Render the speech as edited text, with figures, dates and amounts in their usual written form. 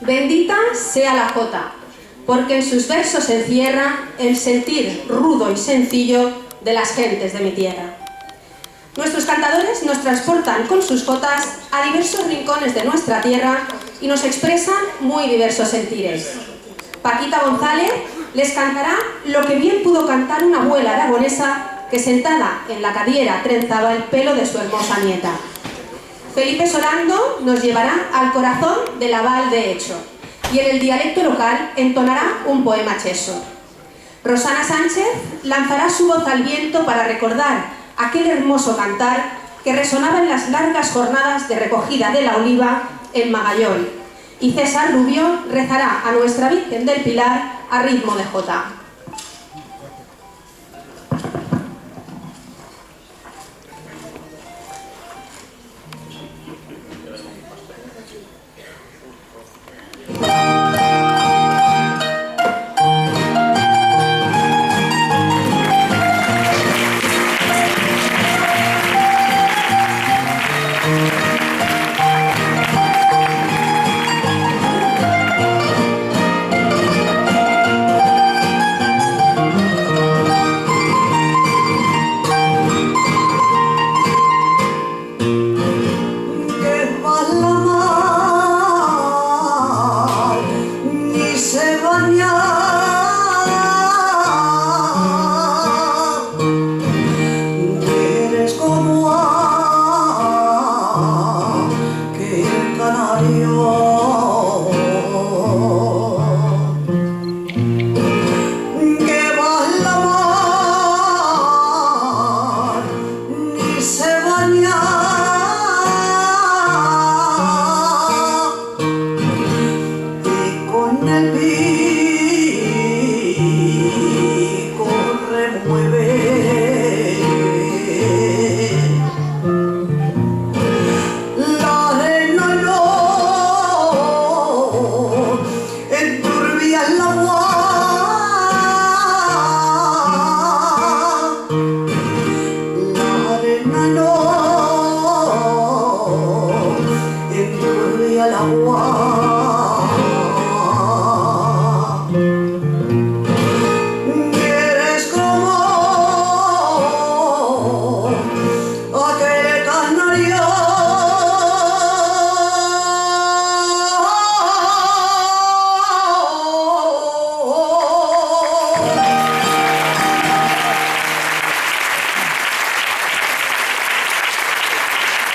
Bendita sea la jota, porque en sus versos encierra el sentir rudo y sencillo de las gentes de mi tierra. Nuestros cantadores nos transportan con sus jotas a diversos rincones de nuestra tierra y nos expresan muy diversos sentires. Paquita González les cantará lo que bien pudo cantar una abuela aragonesa que sentada en la cadiera trenzaba el pelo de su hermosa nieta. Felipe Solando nos llevará al corazón del Aval de Hecho y en el dialecto local entonará un poema cheso. Rosana Sánchez lanzará su voz al viento para recordar aquel hermoso cantar que resonaba en las largas jornadas de recogida de la oliva en Magallón, y César Rubio rezará a nuestra Virgen del Pilar a ritmo de jota.